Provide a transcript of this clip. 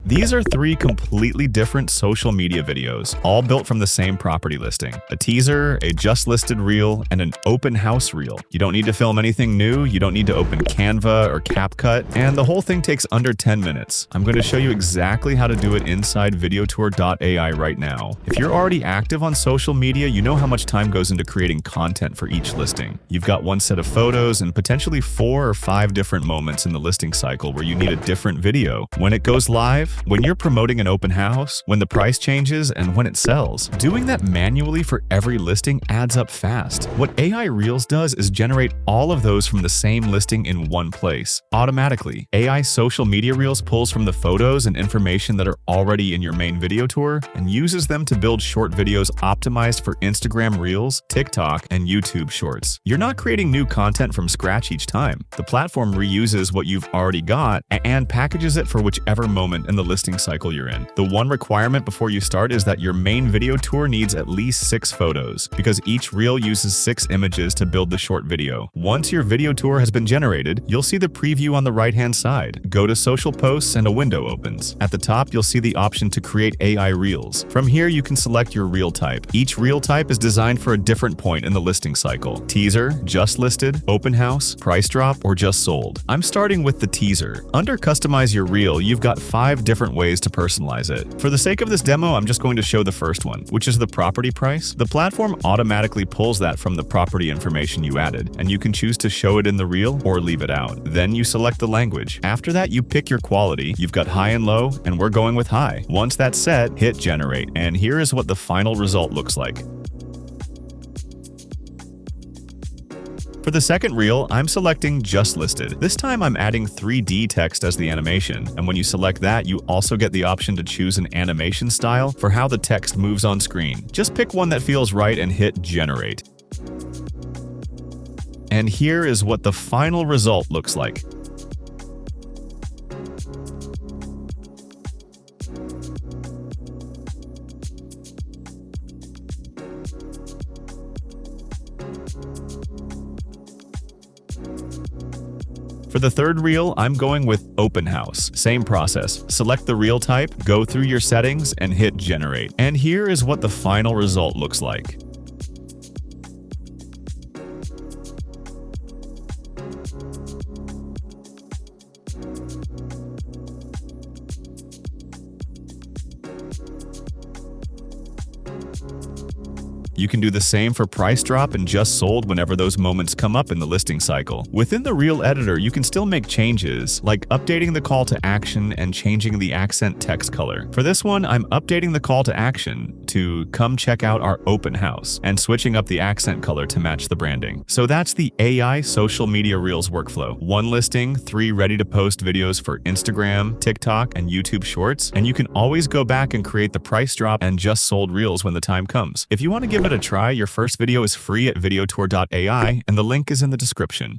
These are three completely different social media videos, all built from the same property listing. A teaser, a just listed reel, and an open house reel. You don't need to film anything new, you don't need to open Canva or CapCut, and the whole thing takes under 10 minutes. I'm going to show you exactly how to do it inside VideoTour.AI right now. If you're already active on social media, you know how much time goes into creating content for each listing. You've got one set of photos and potentially 4 or 5 different moments in the listing cycle where you need a different video. When it goes live, when you're promoting an open house, when the price changes, and when it sells. Doing that manually for every listing adds up fast. What AI Reels does is generate all of those from the same listing in one place, automatically. AI Social Media Reels pulls from the photos and information that are already in your main video tour and uses them to build short videos optimized for Instagram Reels, TikTok, and YouTube Shorts. You're not creating new content from scratch each time. The platform reuses what you've already got and packages it for whichever moment in the listing cycle you're in. The one requirement before you start is that your main video tour needs at least 6 photos, because each reel uses 6 images to build the short video. Once your video tour has been generated, you'll see the preview on the right-hand side. Go to Social Posts and a window opens. At the top, you'll see the option to create AI Reels. From here, you can select your reel type. Each reel type is designed for a different point in the listing cycle. Teaser, just listed, open house, price drop, or just sold. I'm starting with the teaser. Under Customize Your Reel, you've got 5 different ways to personalize it. For the sake of this demo, I'm just going to show the first one, which is the property price. The platform automatically pulls that from the property information you added, and you can choose to show it in the reel or leave it out. Then you select the language. After that, you pick your quality. You've got high and low, and we're going with high. Once that's set, hit generate, and here is what the final result looks like. For the second reel, I'm selecting Just Listed. This time I'm adding 3D text as the animation, and when you select that, you also get the option to choose an animation style for how the text moves on screen. Just pick one that feels right and hit Generate. And here is what the final result looks like. For the third reel, I'm going with Open House. Same process. Select the reel type, go through your settings, and hit Generate. And here is what the final result looks like. You can do the same for price drop and just sold whenever those moments come up in the listing cycle. Within the Reel editor, you can still make changes, like updating the call to action and changing the accent text color. For this one, I'm updating the call to action to "Come check out our open house" and switching up the accent color to match the branding. So that's the AI Social Media Reels workflow. 1 listing, 3 ready-to-post videos for Instagram, TikTok, and YouTube Shorts, and you can always go back and create the price drop and just sold reels when the time comes. If you want to give it a try, your first video is free at VideoTour.AI, and the link is in the description.